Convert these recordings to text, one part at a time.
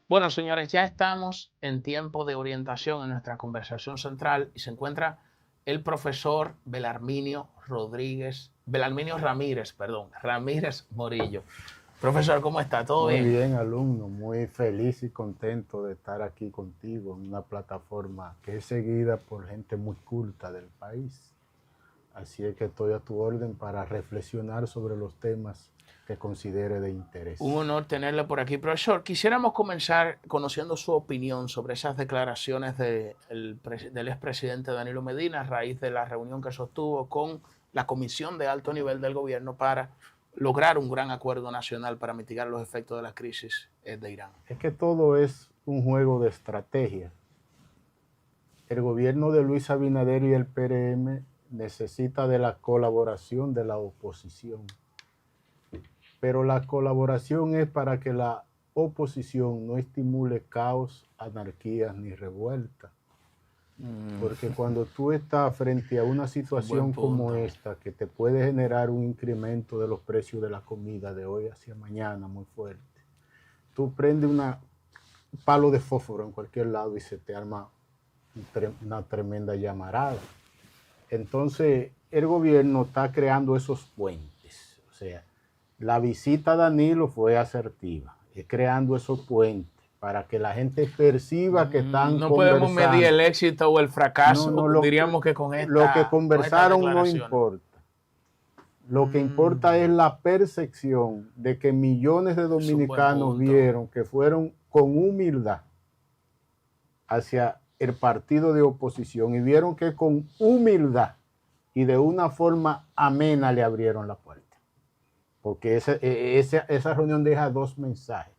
Bueno, señores, ya estamos en tiempo de orientación en nuestra conversación central y se encuentra el profesor Belarminio Ramírez, perdón, Ramírez Morillo. Profesor, ¿cómo está? ¿Todo Muy bien? bien, alumno, muy feliz y contento de estar aquí contigo en una plataforma que es seguida por gente muy culta del país. Así es que estoy a tu orden para reflexionar sobre los temas que considere de Un interés. honor tenerle por aquí, profesor. Quisiéramos comenzar conociendo su opinión sobre esas declaraciones del expresidente Danilo Medina a raíz de la reunión que sostuvo con la Comisión de Alto Nivel del Gobierno para lograr un gran acuerdo nacional para mitigar los efectos de la crisis de Irán. Es que todo es un juego de estrategia. El gobierno de Luis Abinader y el PRM necesita de la colaboración de la oposición. Pero la colaboración es para que la oposición no estimule caos, anarquías ni revuelta. Porque cuando tú estás frente a una situación como esta, que te puede generar un incremento de los precios de la comida de hoy hacia mañana muy fuerte, tú prendes un palo de fósforo en cualquier lado y se te arma una tremenda llamarada. Entonces, el gobierno está creando esos puentes. O sea, la visita a Danilo fue asertiva, es creando esos puentes para que la gente perciba que están No podemos medir conversando. el éxito o el No, fracaso, no, diríamos que lo que con estas conversaron no declaraciones. importa. Lo que importa es la percepción de que millones de Es un buen dominicanos punto. vieron que fueron con humildad hacia el partido de oposición y vieron que con humildad y de una forma amena le abrieron la puerta. Porque esa reunión deja dos mensajes.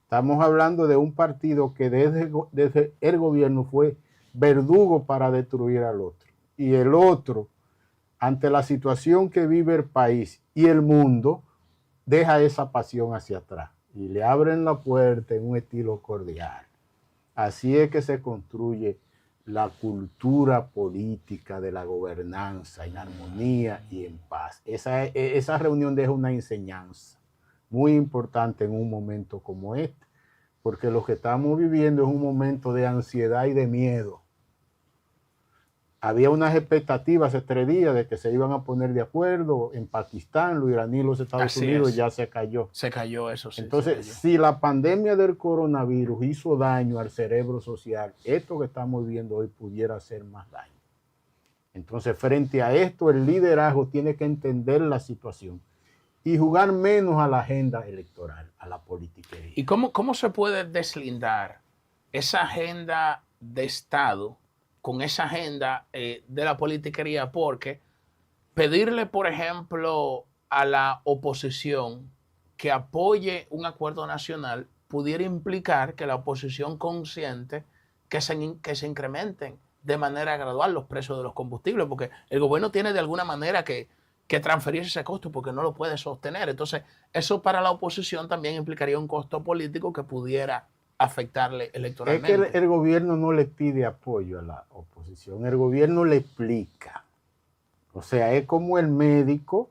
Estamos hablando de un partido que desde el gobierno fue verdugo para destruir al otro. Y el otro, ante la situación que vive el país y el mundo, deja esa pasión hacia atrás y le abren la puerta en un estilo cordial. Así es que se construye la cultura política de la gobernanza en armonía y en paz. Esa reunión deja una enseñanza muy importante en un momento como este, porque lo que estamos viviendo es un momento de ansiedad y de miedo. Había unas expectativas hace 3 días de que se iban a poner de acuerdo en Pakistán, los iraníes, los Estados Así Unidos, es. ya se cayó. Se cayó eso, sí, se Entonces, cayó. si la pandemia del coronavirus hizo daño al cerebro social, esto que estamos viendo hoy pudiera hacer más daño. Entonces, frente a esto, el liderazgo tiene que entender la situación y jugar menos a la agenda electoral, a la politiquería. ¿Y cómo se puede deslindar esa agenda de Estado con esa agenda de la politiquería? Porque pedirle, por ejemplo, a la oposición que apoye un acuerdo nacional pudiera implicar que la oposición consciente que se incrementen de manera gradual los precios de los combustibles, porque el gobierno tiene de alguna manera que transferir ese costo porque no lo puede sostener. Entonces, eso para la oposición también implicaría un costo político que pudiera afectarle Es que electoralmente. el gobierno no le pide apoyo a la oposición, el gobierno le explica. O sea, es como el médico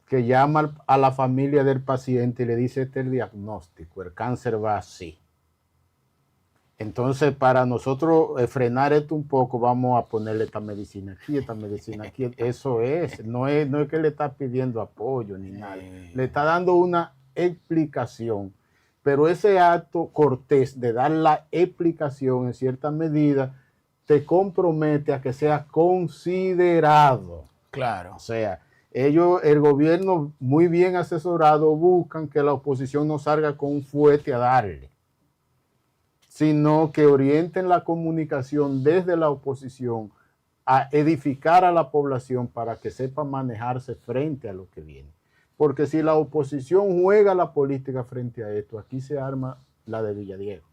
que llama a la familia del paciente y le dice este es el diagnóstico, el cáncer va así. Entonces, para nosotros frenar esto un poco, vamos a ponerle esta medicina aquí. Eso no es que le está pidiendo apoyo ni nada. Le está dando una explicación. Pero ese acto cortés de dar la explicación en cierta medida te compromete a que sea considerado. Claro. O sea, el gobierno muy bien asesorado, buscan que la oposición no salga con un fuete a darle, sino que orienten la comunicación desde la oposición a edificar a la población para que sepa manejarse frente a lo que viene. Porque si la oposición juega la política frente a esto, aquí se arma la de Villadiego.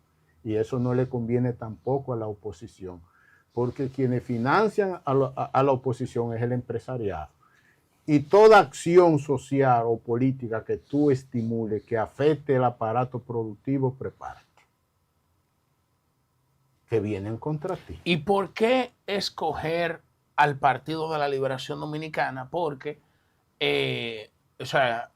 Y eso no le conviene tampoco a la oposición, porque quienes financian a la oposición es el empresariado. Y toda acción social o política que tú estimules que afecte el aparato productivo, prepárate, que vienen contra ti. ¿Y por qué escoger al Partido de la Liberación Dominicana? Porque, o sea,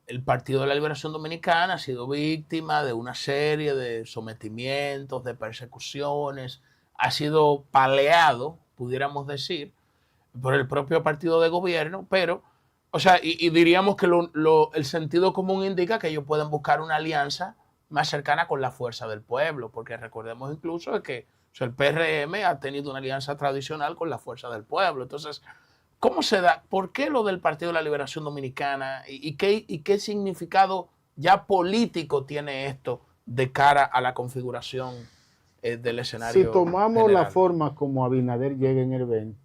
el Partido de la Liberación Dominicana ha sido víctima de una serie de sometimientos, de persecuciones, ha sido paleado, pudiéramos decir, por el propio partido de gobierno, pero, o sea, y diríamos que el sentido común indica que ellos pueden buscar una alianza más cercana con la fuerza del pueblo, porque recordemos incluso que o sea, el PRM ha tenido una alianza tradicional con la fuerza del pueblo. Entonces, ¿cómo se da? ¿Por qué lo del Partido de la Liberación Dominicana? ¿Y qué significado ya político tiene esto de cara a la configuración del escenario Si tomamos general? la forma como Abinader llega en el 20,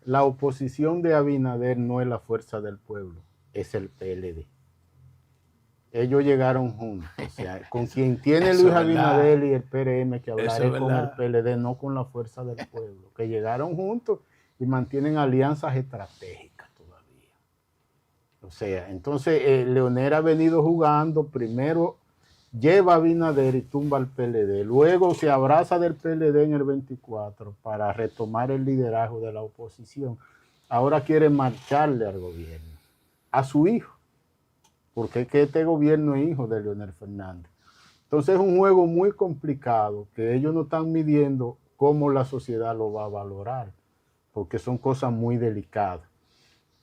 la oposición de Abinader no es la fuerza del pueblo, es el PLD. Ellos llegaron juntos. O sea, con quien tiene Luis Abinader y el PRM que hablar es con el PLD, no con la fuerza del pueblo, que llegaron juntos y mantienen alianzas estratégicas todavía. O sea, entonces Leonel ha venido jugando, primero lleva a Abinader y tumba al PLD, luego se abraza del PLD en el 24 para retomar el liderazgo de la oposición. Ahora quiere marcharle al gobierno, a su hijo, porque es que este gobierno es hijo de Leonel Fernández. Entonces es un juego muy complicado que ellos no están midiendo cómo la sociedad lo va a valorar, porque son cosas muy delicadas.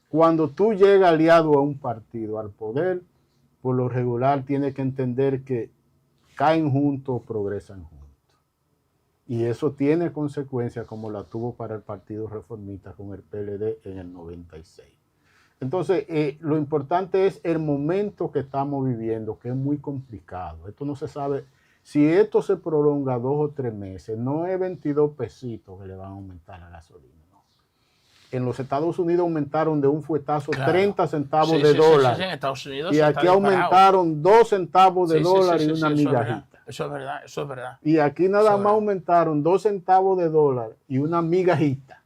Cuando tú llegas aliado a un partido, al poder, por lo regular tienes que entender que caen juntos o progresan juntos. Y eso tiene consecuencias como la tuvo para el Partido Reformista con el PLD en el 96. Entonces, lo importante es el momento que estamos viviendo, que es muy complicado. Esto no se sabe. Si esto se prolonga 2 o 3 meses, no es 22 pesitos que le van a aumentar la gasolina. No. En los Estados Unidos aumentaron de un fuetazo 30 centavos de dólar. Sí, en Estados Unidos y aquí aumentaron 2 centavos de dólar y una migajita. Eso es verdad. Y aquí nada más aumentaron 2 centavos de dólar y una migajita,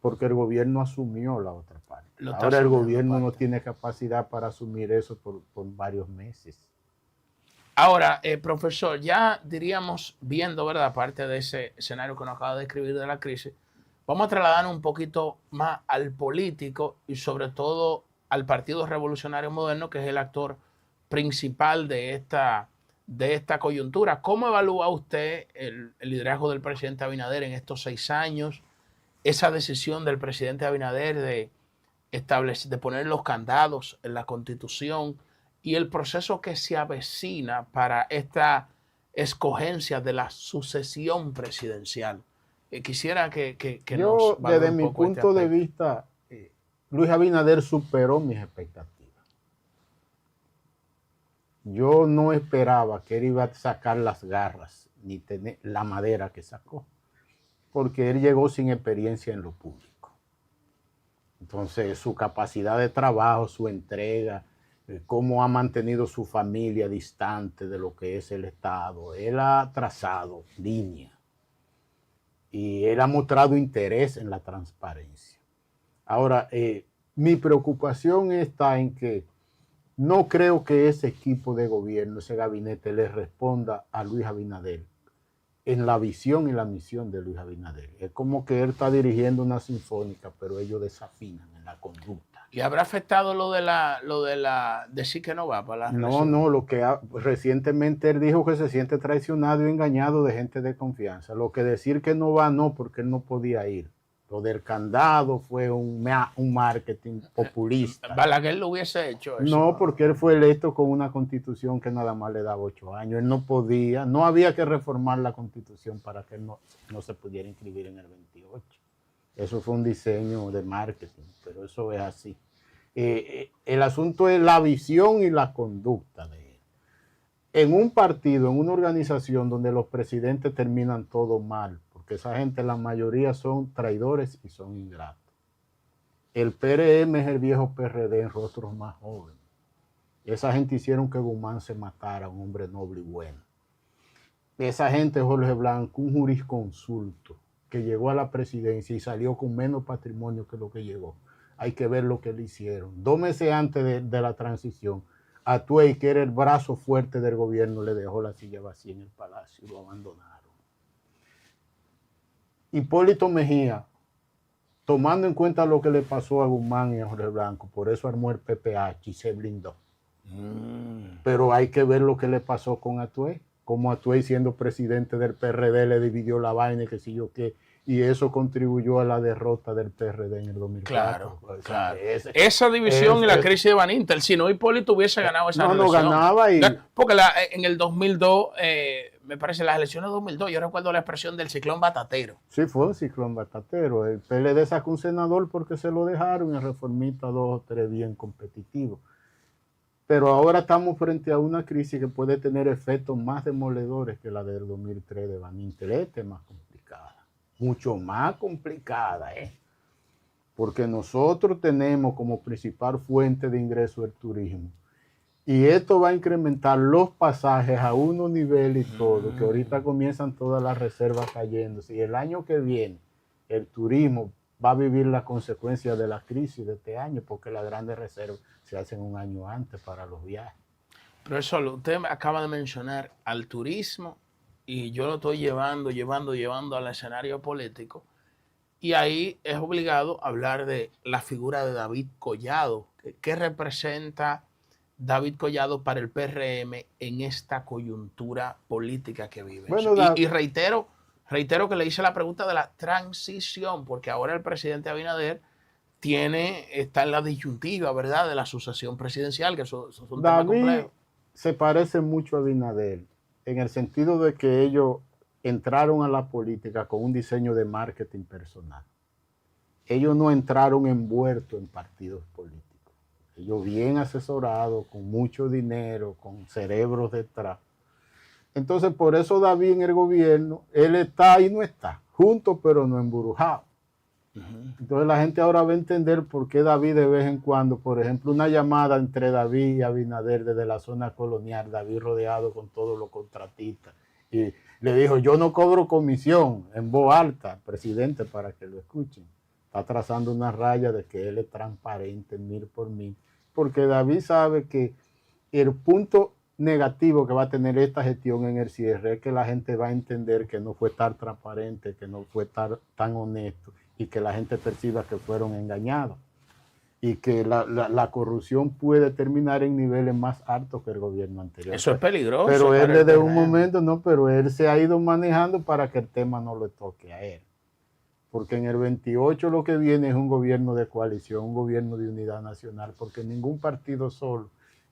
porque el gobierno asumió la otra parte. Ahora el gobierno no tiene capacidad para asumir eso por varios meses. Ahora, profesor, ya diríamos, viendo, ¿verdad?, aparte de ese escenario que nos acaba de describir de la crisis, vamos a trasladar un poquito más al político y sobre todo al Partido Revolucionario Moderno, que es el actor principal de esta coyuntura. ¿Cómo evalúa usted el liderazgo del presidente Abinader en estos 6 años? Esa decisión del presidente Abinader de poner los candados en la Constitución y el proceso que se avecina para esta escogencia de la sucesión presidencial. Quisiera que yo, desde mi punto de vista, Luis Abinader superó mis expectativas. Yo no esperaba que él iba a sacar las garras ni tener la madera que sacó, porque él llegó sin experiencia en lo público. Entonces, su capacidad de trabajo, su entrega, cómo ha mantenido su familia distante de lo que es el Estado. Él ha trazado línea y él ha mostrado interés en la transparencia. Ahora, mi preocupación está en que no creo que ese equipo de gobierno, ese gabinete, le responda a Luis Abinader en la visión y la misión de Luis Abinader. Es como que él está dirigiendo una sinfónica, pero ellos desafinan en la conducta. ¿Y habrá afectado lo de decir que no va para la reelección? No, lo que recientemente él dijo que se siente traicionado y engañado de gente de confianza. Lo que decir que no va, no, porque él no podía ir. Lo del candado fue un marketing populista. Balaguer lo hubiese hecho eso. No, porque él fue electo con una constitución que nada más le daba 8 años. Él no podía, no había que reformar la constitución para que él no se pudiera inscribir en el 28. Eso fue un diseño de marketing, pero eso es así. El asunto es la visión y la conducta de él. En un partido, en una organización donde los presidentes terminan todo mal, porque esa gente, la mayoría son traidores y son ingratos. El PRM es el viejo PRD en rostros más jóvenes. Esa gente hicieron que Guzmán se matara, un hombre noble y bueno. Esa gente, Jorge Blanco, un jurisconsulto que llegó a la presidencia y salió con menos patrimonio que lo que llegó. Hay que ver lo que le hicieron. 2 meses antes de la transición, Atuey, que era el brazo fuerte del gobierno, le dejó la silla vacía en el palacio y lo abandonaron. Hipólito Mejía, tomando en cuenta lo que le pasó a Guzmán y a Jorge Blanco, por eso armó el PPH y se blindó. Pero hay que ver lo que le pasó con Atuey. Como Atuey, siendo presidente del PRD, le dividió la vaina y qué sé yo qué. Y eso contribuyó a la derrota del PRD en el 2004. Claro, O sea, claro. Esa división y la crisis de Van Inter, si no Hipólito hubiese ganado esa no elección. ganaba. Porque en el 2002, me parece, las elecciones de 2002, yo recuerdo la expresión del ciclón batatero. Sí, fue un ciclón batatero. El PLD sacó un senador porque se lo dejaron y el reformista 2 o 3 bien competitivo. Pero ahora estamos frente a una crisis que puede tener efectos más demoledores que la del 2003 de Van Inter. Esta es más complicada, mucho más complicada, porque nosotros tenemos como principal fuente de ingreso el turismo. Y esto va a incrementar los pasajes a unos niveles y todo, que ahorita comienzan todas las reservas cayéndose. Y el año que viene, el turismo va a vivir las consecuencias de la crisis de este año, porque las grandes reservas se hacen un año antes para los viajes. Pero eso, usted acaba de mencionar al turismo y yo lo estoy llevando al escenario político. Y ahí es obligado hablar de la figura de David Collado. ¿Qué representa David Collado para el PRM en esta coyuntura política que vive? Bueno, y reitero que le hice la pregunta de la transición, porque ahora el presidente Abinader está en la disyuntiva, ¿verdad?, de la sucesión presidencial, que eso es un tema complejo. Se parece mucho a Abinader, en el sentido de que ellos entraron a la política con un diseño de marketing personal. Ellos no entraron envueltos en partidos políticos. Ellos bien asesorados, con mucho dinero, con cerebros detrás. Entonces, por eso David en el gobierno, él está y no está, junto pero no embrujado. Entonces la gente ahora va a entender por qué David de vez en cuando, por ejemplo, una llamada entre David y Abinader desde la zona colonial, David rodeado con todos los contratistas, y le dijo, yo no cobro comisión, en voz alta, presidente, para que lo escuchen. Está trazando una raya de que él es transparente, 1000 por 1000, porque David sabe que el punto negativo que va a tener esta gestión en el cierre es que la gente va a entender que no fue tan transparente, que no fue tan honesto, y que la gente perciba que fueron engañados y que la corrupción puede terminar en niveles más altos que el gobierno anterior. Eso es peligroso. Pero él desde un momento, pero él se ha ido manejando para que el tema no le toque a él. Porque en el 28 lo que viene es un gobierno de coalición, un gobierno de unidad nacional, porque ningún partido solo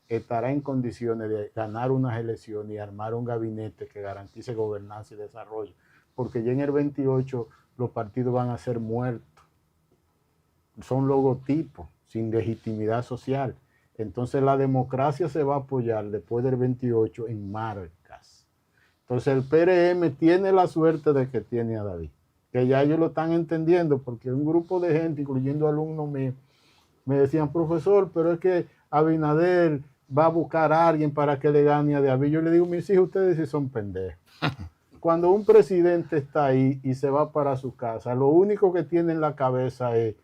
estará en condiciones de ganar unas elecciones y armar un gabinete que garantice gobernanza y desarrollo. Porque ya en el 28 los partidos van a ser muertos. Son logotipos, sin legitimidad social. Entonces la democracia se va a apoyar después del 28 en marcas. Entonces el PRM tiene la suerte de que tiene a David, que ya ellos lo están entendiendo, porque un grupo de gente, incluyendo alumnos míos, me decían, profesor, pero es que Abinader va a buscar a alguien para que le gane a David. Yo le digo, mis hijos, ustedes sí son pendejos. Cuando un presidente está ahí y se va para su casa, lo único que tiene en la cabeza es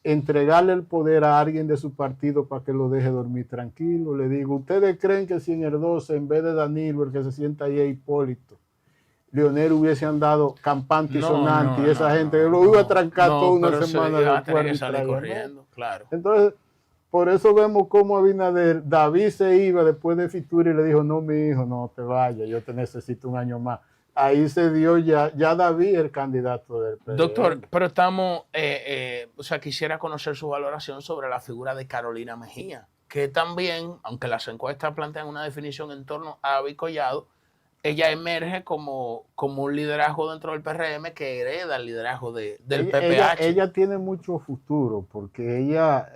entregarle el poder a alguien de su partido para que lo deje dormir tranquilo. Le digo, ¿ustedes creen que si en el 12, en vez de Danilo, el que se sienta ahí es Hipólito, Leonel hubiese andado campante y sonante y esa gente lo iba a trancar toda una semana después corriendo, claro. Entonces, por eso vemos cómo Abinader, David se iba después de Fitur y le dijo, no, mi hijo, no te vayas, yo te necesito un año más. Ahí se dio ya David el candidato del PRD. Doctor, pero estamos, quisiera conocer su valoración sobre la figura de Carolina Mejía, que también, aunque las encuestas plantean una definición en torno a David Collado, ella emerge como un liderazgo dentro del PRM que hereda el liderazgo del PPH. Ella tiene mucho futuro porque ella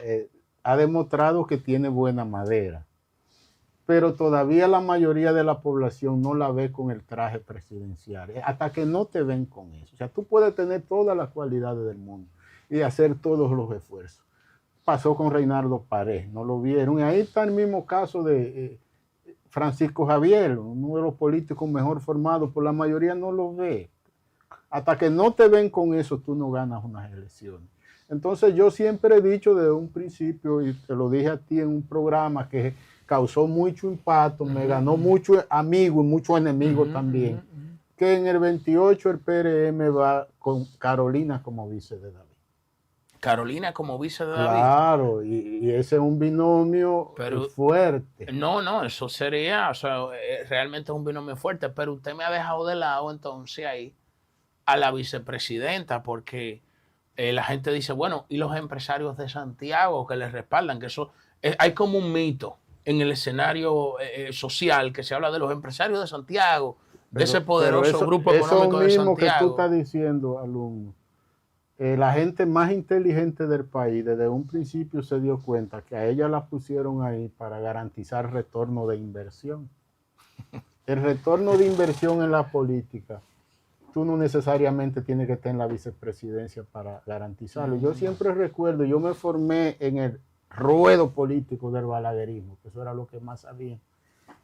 ha demostrado que tiene buena madera, pero todavía la mayoría de la población no la ve con el traje presidencial, hasta que no te ven con eso. O sea, tú puedes tener todas las cualidades del mundo y hacer todos los esfuerzos. Pasó con Reinaldo Paredes, no lo vieron, y ahí está el mismo caso de Francisco Javier, uno de los políticos mejor formados, por la mayoría no lo ve. Hasta que no te ven con eso, tú no ganas unas elecciones. Entonces yo siempre he dicho desde un principio, y te lo dije a ti en un programa que causó mucho impacto, me ganó muchos amigos y muchos enemigos también, que en el 28 el PRM va con Carolina como vice de David. Carolina como vice de David. Claro, y ese es un binomio Pero fuerte. no, eso sería, o sea, realmente es un binomio fuerte, pero usted me ha dejado de lado entonces ahí a la vicepresidenta, porque la gente dice, bueno, y los empresarios de Santiago que les respaldan, que eso, hay como un mito en el escenario social que se habla de los empresarios de Santiago, de ese Pero poderoso grupo eso económico de mismo que tú Santiago. estás diciendo, alumno, la gente más inteligente del país desde un principio se dio cuenta que a ella la pusieron ahí para garantizar retorno de inversión. El retorno de inversión en la política, tú no necesariamente tienes que estar en la vicepresidencia para garantizarlo. Yo siempre recuerdo, yo me formé en el ruedo político del balaguerismo, que eso era lo que más sabía.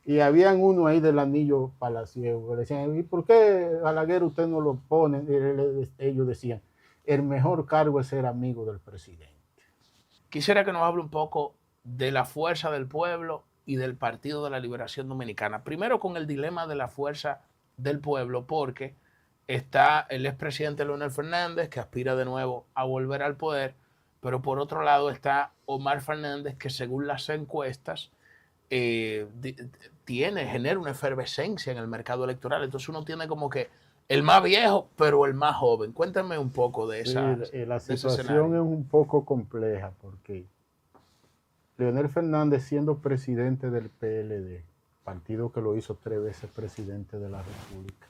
Y habían uno ahí del anillo palaciego que decían, ¿y por qué Balaguer usted no lo pone? Ellos decían, el mejor cargo es ser amigo del presidente. Quisiera que nos hable un poco de la fuerza del pueblo y del Partido de la Liberación Dominicana. Primero con el dilema de la fuerza del pueblo, porque está el expresidente Leonel Fernández, que aspira de nuevo a volver al poder, pero por otro lado está Omar Fernández, que según las encuestas eh, genera una efervescencia en el mercado electoral. Entonces uno tiene como que el más viejo, pero el más joven. Cuéntame un poco de, Sí, la de ese situación escenario. es un poco compleja porque Leonel Fernández, siendo presidente del PLD, partido que lo hizo 3 veces presidente de la República,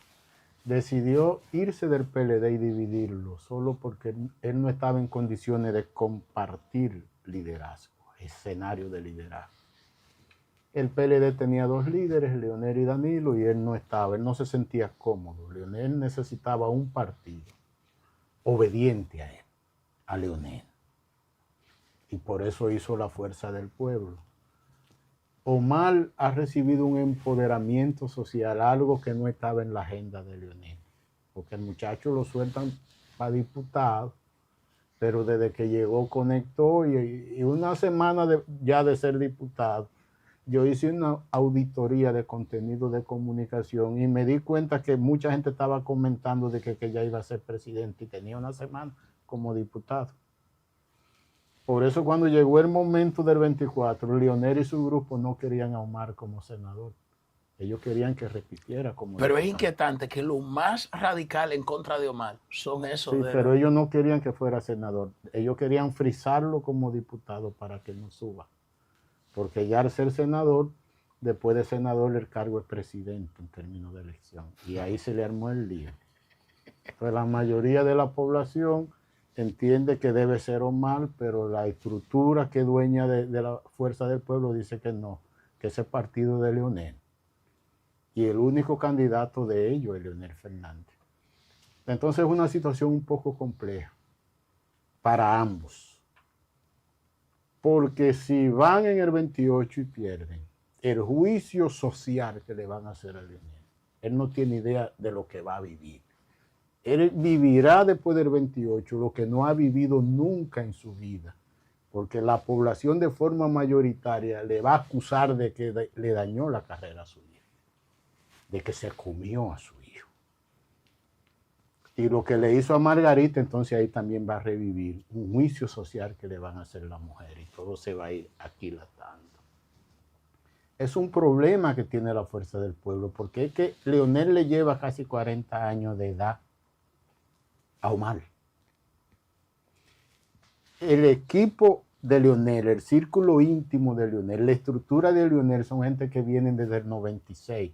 decidió irse del PLD y dividirlo, solo porque él no estaba en condiciones de compartir liderazgo, escenario de liderazgo. El PLD tenía 2 líderes, Leonel y Danilo, y él no estaba, él no se sentía cómodo. Leonel necesitaba un partido obediente a él, a Leonel. Y por eso hizo la fuerza del pueblo. Omar ha recibido un empoderamiento social, algo que no estaba en la agenda de Leonel, porque el muchacho lo sueltan para diputado, pero desde que llegó conectó y una semana ya de ser diputado, yo hice una auditoría de contenido de comunicación y me di cuenta que mucha gente estaba comentando de que ya iba a ser presidente y tenía una semana como diputado. Por eso cuando llegó el momento del 24, Leonel y su grupo no querían a Omar como senador. Ellos querían que repitiera como Pero diputado. es inquietante que lo más radical en contra de Omar son esos Sí, de pero ellos no querían que fuera senador. Ellos querían frizarlo como diputado para que no suba. Porque ya al ser senador, después de senador, el cargo es presidente en términos de elección. Y ahí se le armó el lío. Entonces la mayoría de la población entiende que debe ser Omar, pero la estructura que es dueña de la fuerza del pueblo dice que no, que ese partido de Leonel. Y el único candidato de ellos es Leonel Fernández. Entonces es una situación un poco compleja para ambos. Porque si van en el 28 y pierden, el juicio social que le van a hacer a Leonel, él no tiene idea de lo que va a vivir. Él vivirá después del 28 lo que no ha vivido nunca en su vida, porque la población de forma mayoritaria le va a acusar de que le dañó la carrera a su hijo, de que se comió a su hijo. Y lo que le hizo a Margarita, entonces ahí también va a revivir un juicio social que le van a hacer la mujer y todo se va a ir aquilatando. Es un problema que tiene la fuerza del pueblo, porque es que Leonel le lleva casi 40 años de edad a Omar. El equipo de Leonel, el círculo íntimo de Leonel, la estructura de Leonel son gente que vienen desde el 96.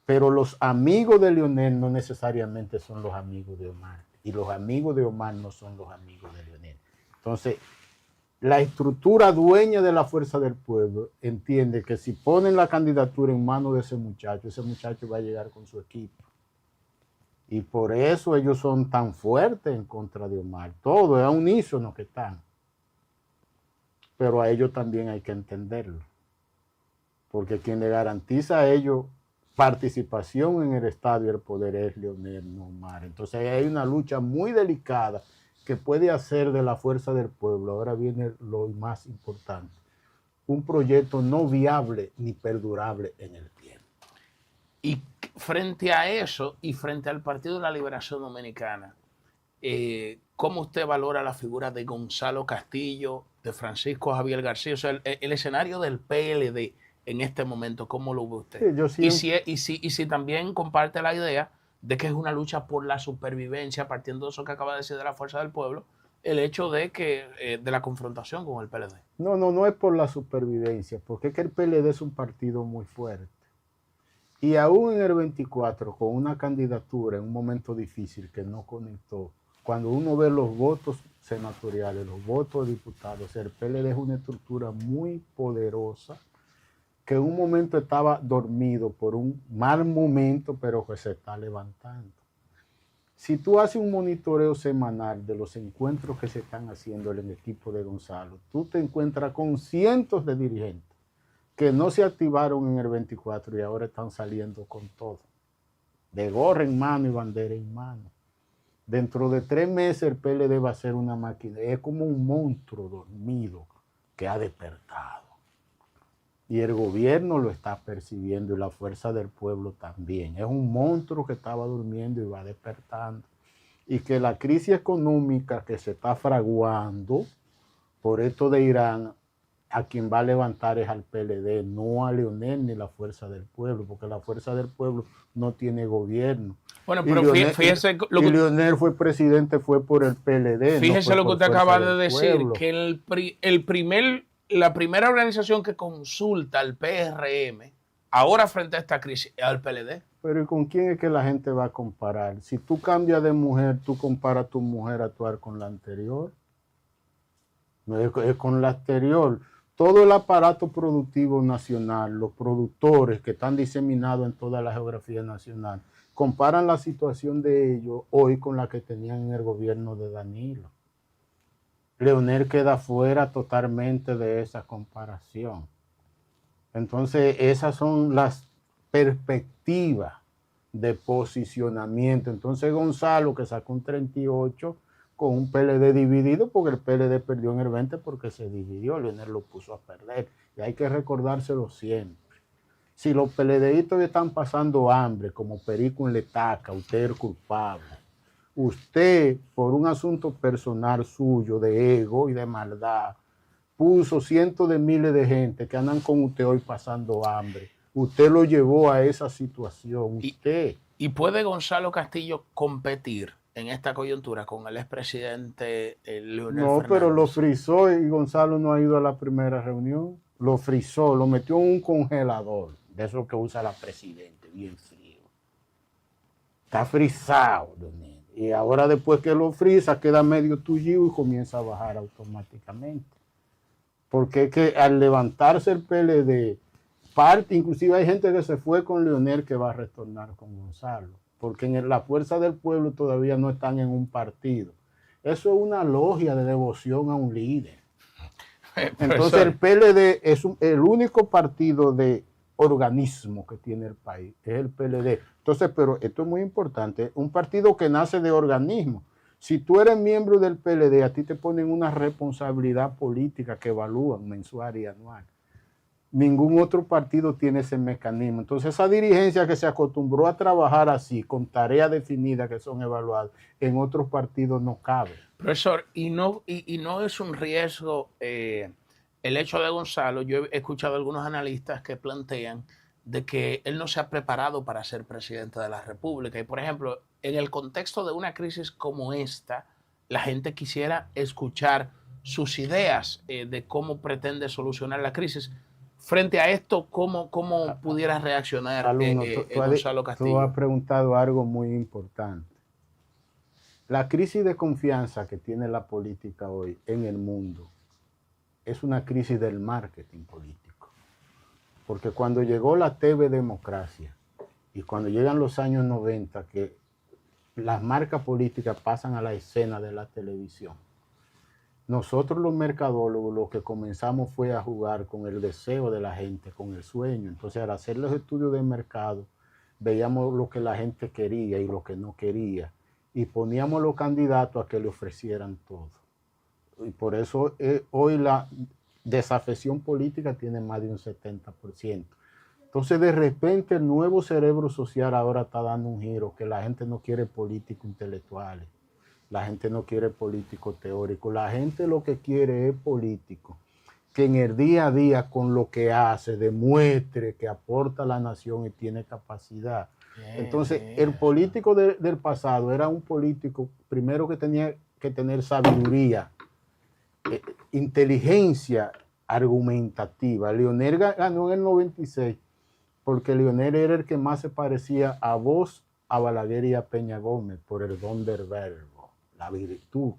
Pero los amigos de Leonel no necesariamente son los amigos de Omar. Y los amigos de Omar no son los amigos de Leonel. Entonces, la estructura dueña de la fuerza del pueblo entiende que si ponen la candidatura en manos de ese muchacho va a llegar con su equipo. Y por eso ellos son tan fuertes en contra de Omar. Todo es a unísono que están. Pero a ellos también hay que entenderlo. Porque quien le garantiza a ellos participación en el estadio y el poder es Leonel, no Omar. Entonces hay una lucha muy delicada que puede hacer de la fuerza del pueblo. Ahora viene lo más importante. Un proyecto no viable ni perdurable en el tiempo. Y frente a eso y frente al Partido de la Liberación Dominicana, ¿Cómo usted valora la figura de Gonzalo Castillo, de Francisco Javier García? O sea, el escenario del PLD en este momento, ¿cómo lo ve usted? Sí, yo siempre, Y si también comparte la idea de que es una lucha por la supervivencia, partiendo de eso que acaba de decir de la Fuerza del Pueblo, el hecho de que de la confrontación con el PLD. no es por la supervivencia, porque es que el PLD es un partido muy fuerte. Y aún en el 24, con una candidatura en un momento difícil que no conectó, cuando uno ve los votos senatoriales, los votos de diputados, el PLD es una estructura muy poderosa que en un momento estaba dormido por un mal momento, pero que se está levantando. Si tú haces un monitoreo semanal de los encuentros que se están haciendo en el equipo de Gonzalo, tú te encuentras con cientos de dirigentes que no se activaron en el 24 y ahora están saliendo con todo, de gorra en mano y bandera en mano. Dentro de 3 meses el PLD va a ser una máquina, es como un monstruo dormido que ha despertado. Y el gobierno lo está percibiendo y la fuerza del pueblo también. Es un monstruo que estaba durmiendo y va despertando. Y que la crisis económica que se está fraguando por esto de Irán, a quien va a levantar es al PLD, no a Leonel ni la fuerza del pueblo, porque la fuerza del pueblo no tiene gobierno. Bueno, pero fíjese lo que Leonel fue presidente fue por el PLD. Fíjese no lo que usted acaba de decir, pueblo. que la primera organización que consulta al PRM ahora frente a esta crisis es al PLD. Pero ¿y con quién es que la gente va a comparar? Si tú cambias de mujer, tú comparas a tu mujer actual con la anterior. No es con la anterior. Todo el aparato productivo nacional, los productores que están diseminados en toda la geografía nacional, comparan la situación de ellos hoy con la que tenían en el gobierno de Danilo. Leonel queda fuera totalmente de esa comparación. Entonces, esas son las perspectivas de posicionamiento. Entonces, Gonzalo, que sacó un 38 con un PLD dividido, porque el PLD perdió en el 20 porque se dividió, Leonel lo puso a perder. Y hay que recordárselo siempre. Si los PLDistas están pasando hambre, como Perico en Letaca, usted es el culpable. Usted, por un asunto personal suyo, de ego y de maldad, puso cientos de miles de gente que andan con usted hoy pasando hambre. Usted lo llevó a esa situación. Usted. ¿Y puede Gonzalo Castillo competir en esta coyuntura con el expresidente Leonel No, Fernández? pero lo frizó y Gonzalo no ha ido a la primera reunión. Lo frizó, lo metió en un congelador, de eso que usa la presidenta, bien frío. Está frizado, Leonel. Y ahora después que lo friza, queda medio tullido y comienza a bajar automáticamente. Porque es que al levantarse el PLD, inclusive hay gente que se fue con Leonel que va a retornar con Gonzalo, porque en la fuerza del pueblo todavía no están en un partido. Eso es una logia de devoción a un líder. Entonces el PLD es el único partido de organismo que tiene el país, es el PLD. Entonces, pero esto es muy importante, un partido que nace de organismo. Si tú eres miembro del PLD, a ti te ponen una responsabilidad política que evalúan mensual y anual. Ningún otro partido tiene ese mecanismo. Entonces, esa dirigencia que se acostumbró a trabajar así, con tareas definidas que son evaluadas, en otros partidos no cabe. Profesor, y no es un riesgo el hecho de Gonzalo. Yo he escuchado a algunos analistas que plantean de que él no se ha preparado para ser presidente de la República. Y, por ejemplo, en el contexto de una crisis como esta, la gente quisiera escuchar sus ideas de cómo pretende solucionar la crisis. Frente a esto, ¿cómo pudiera reaccionar Alumno, Gonzalo Castillo? Tú has preguntado algo muy importante. La crisis de confianza que tiene la política hoy en el mundo es una crisis del marketing político. Porque cuando llegó la TV democracia y cuando llegan los años 90, que las marcas políticas pasan a la escena de la televisión, nosotros los mercadólogos lo que comenzamos fue a jugar con el deseo de la gente, con el sueño. Entonces, al hacer los estudios de mercado, veíamos lo que la gente quería y lo que no quería. Y poníamos los candidatos a que le ofrecieran todo. Y por eso hoy la desafección política tiene más de un 70%. Entonces, de repente, el nuevo cerebro social ahora está dando un giro, que la gente no quiere políticos intelectuales. La gente no quiere político teórico. La gente lo que quiere es político que en el día a día con lo que hace demuestre que aporta a la nación y tiene capacidad. Entonces, el político del pasado era un político primero que tenía que tener sabiduría, inteligencia argumentativa. Leonel ganó en el 96 porque Leonel era el que más se parecía a vos, a Balaguer y a Peña Gómez por el don del verbo, la virtud.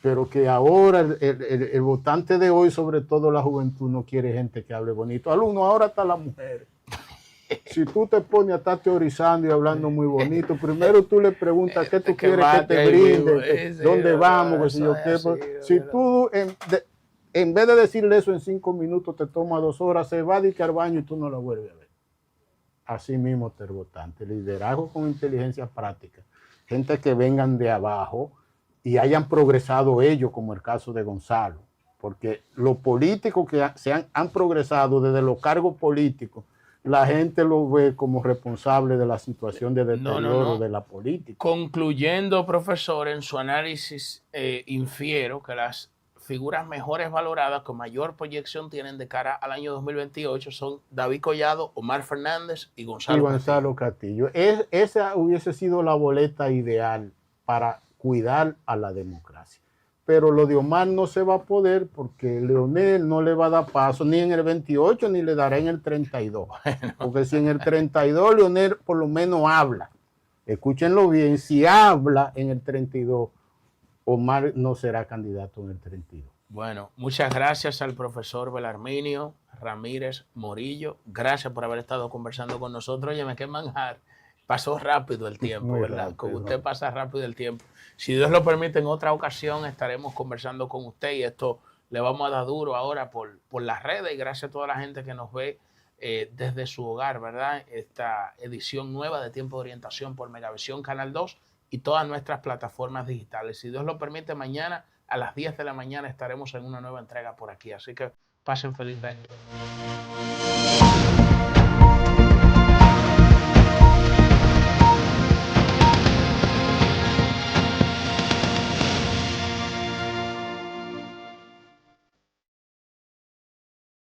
Pero que ahora el votante de hoy, sobre todo la juventud, no quiere gente que hable bonito. Alumno, ahora está la mujer. Si tú te pones a estar teorizando y hablando muy bonito, primero tú le preguntas qué tú quieres que te brinde, dónde vamos, si yo qué. Si tú, en vez de decirle eso en 5 minutos, te toma 2 horas, se va a dedicar al baño y tú no la vuelves a ver. Así mismo está el votante. Liderazgo con inteligencia práctica. Gente que vengan de abajo y hayan progresado ellos, como el caso de Gonzalo. Porque los políticos que han progresado desde los cargos políticos, la gente lo ve como responsable de la situación de deterioro de la política. Concluyendo, profesor, en su análisis infiero que las figuras mejores valoradas con mayor proyección tienen de cara al año 2028 son David Collado, Omar Fernández y Gonzalo Castillo. Esa hubiese sido la boleta ideal para cuidar a la democracia. Pero lo de Omar no se va a poder porque Leonel no le va a dar paso ni en el 28 ni le dará en el 32. Porque si en el 32 Leonel por lo menos habla, escúchenlo bien, si habla en el 32, Omar no será candidato en el 32. Bueno, muchas gracias al profesor Belarminio Ramírez Morillo. Gracias por haber estado conversando con nosotros. Oye, me qué manjar. Pasó rápido el tiempo, muy ¿verdad? Rápido. Con usted pasa rápido el tiempo. Si Dios lo permite, en otra ocasión estaremos conversando con usted y esto le vamos a dar duro ahora por las redes y gracias a toda la gente que nos ve desde su hogar, ¿verdad? Esta edición nueva de Tiempo de Orientación por Megavisión Canal 2 y todas nuestras plataformas digitales. Si Dios lo permite, mañana a las 10 de la mañana estaremos en una nueva entrega por aquí. Así que pasen feliz día.